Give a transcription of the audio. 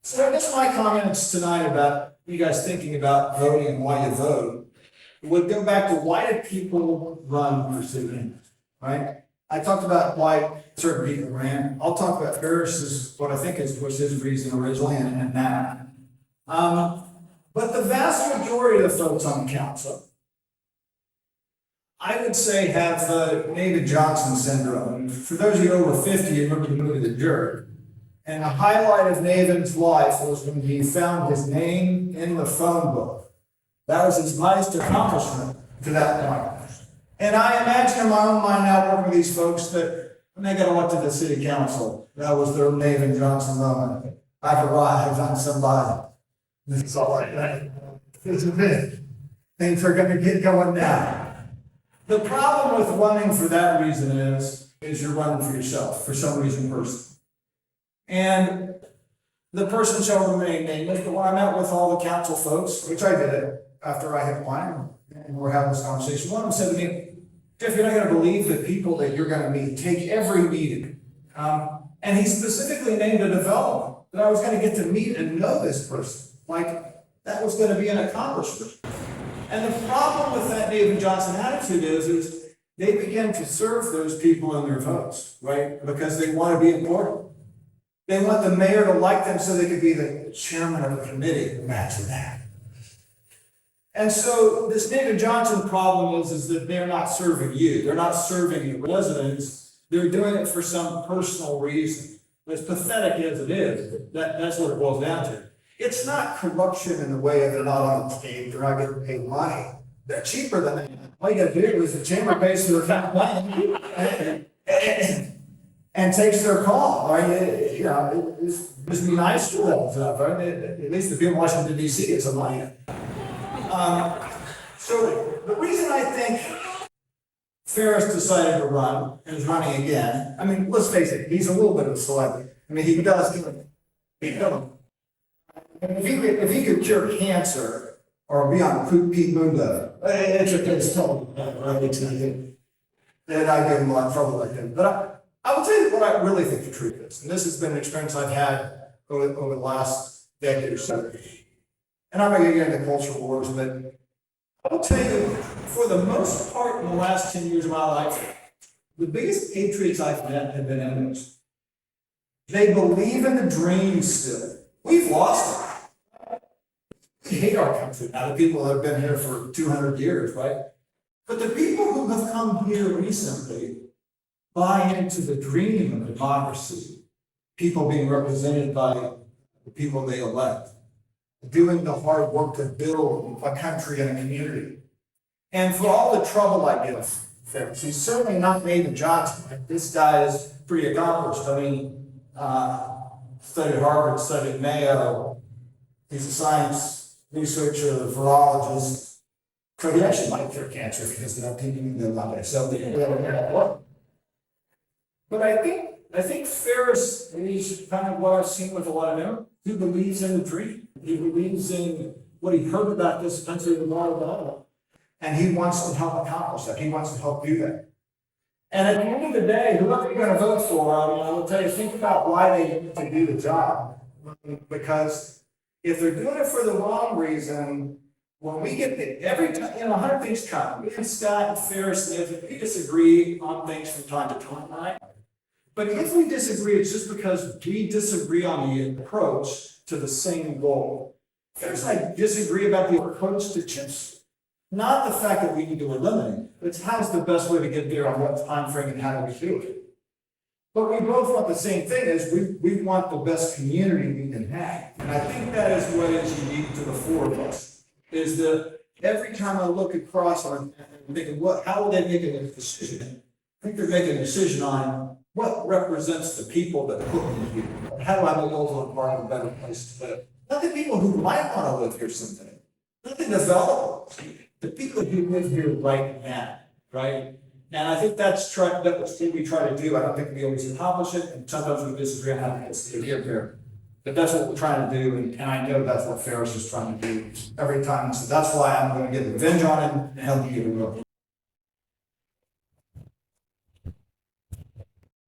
So I guess my comments tonight about you guys thinking about voting and why you vote would go back to why did people run for city, right? I talked about why certain people ran. I'll talk about Faris's, what I think was his reason originally and that. But the vast majority of the folks on the council, I would say, have David Johnson syndrome. For those of you over 50, you remember the movie The Jerk. And the highlight of Nathan's life was when he found his name in the phone book. That was his highest accomplishment to that point. And I imagine in my own mind now working with these folks that when they got elected to city council, that was their Nathan Johnson moment. I've arrived on somebody. It's all like that. It's a bit. Things are going to get going now. The problem with running for that reason is you're running for yourself, for some reason personally. And the person shall remain nameless, but when I met with all the council folks, which I did after I had won, and we're having this conversation, one of them said to me, Jeff, you're not going to believe the people that you're going to meet. Take every meeting. And he specifically named a development that I was going to get to meet and know this person. Like, that was going to be an accomplishment. And the problem with that David Johnson attitude is they begin to serve those people in their votes, right? Because they want to be important. They want the mayor to like them so they could be the chairman of the committee. Imagine that. And so this David Johnson problem is that they're not serving you. They're not serving the residents. They're doing it for some personal reason. As pathetic as it is, that's what it boils down to. It's not corruption in the way of they're not on the stage, they're not getting paid money. They're cheaper than that. All you gotta do is the chamber pays for their plan and takes their call, right? You know, just be nice to them, stuff, right? At least the people in Washington, D.C. get some money. So the reason I think Faris decided to run and is running again, I mean, let's face it, he's a little bit of a celebrity. I mean, he does do it. If he could cure cancer or be on Pete Munda, it's a good story, right? Then I'd give him a lot of trouble like that. But I will tell you what I really think the truth is. And this has been an experience I've had over the last decade or so. And I'm not going to get into culture wars, but I will tell you, for the most part in the last 10 years of my life, the biggest patriots I've met have been enemies. They believe in the dream still. We've lost it. We hate our country now, the people that have been here for 200 years, right? But the people who have come here recently buy into the dream of democracy, people being represented by the people they elect, doing the hard work to build a country and a community. And for all the trouble I give Faris, he's certainly not Nathan Johnson. This guy is pretty accomplished. I mean, studied Harvard, studied Mayo. He's a science researcher, virologist. So he actually might cure cancer if he doesn't have thinking about it. But I think Faris is kind of what I've seen with a lot of them. He believes in the dream. He believes in what he heard about this country was all about. And he wants to help accomplish that. He wants to help do that. And at the end of the day, whoever you're going to vote for, I will tell you, think about why they need to do the job. Because if they're doing it for the wrong reason, when we get every time, 100 things come. Me and Scott and Faris live, we disagree on things from time to time, right? But if we disagree, it's just because we disagree on the approach to the same goal. Faris and I disagree about the approach to chips. Not the fact that we need to eliminate, but it's how's the best way to get there on what time frame and how do we do it. But we both want the same thing, is we want the best community we can have. And I think that is what is unique to the four of us, is that every time I look across on and thinking, how are they making a decision? I think they're making a decision on what represents the people that put me here. How do I make Oakland Park a better place to live? Not the people who might want to live here someday. Not the developers. The people who live here right now, right? And I think that's what we try to do. I don't think we always accomplish it, and sometimes we disagree on how to get here. But that's what we're trying to do, and I know that's what Faris is trying to do every time. So that's why I'm going to get revenge on him and help you get it real.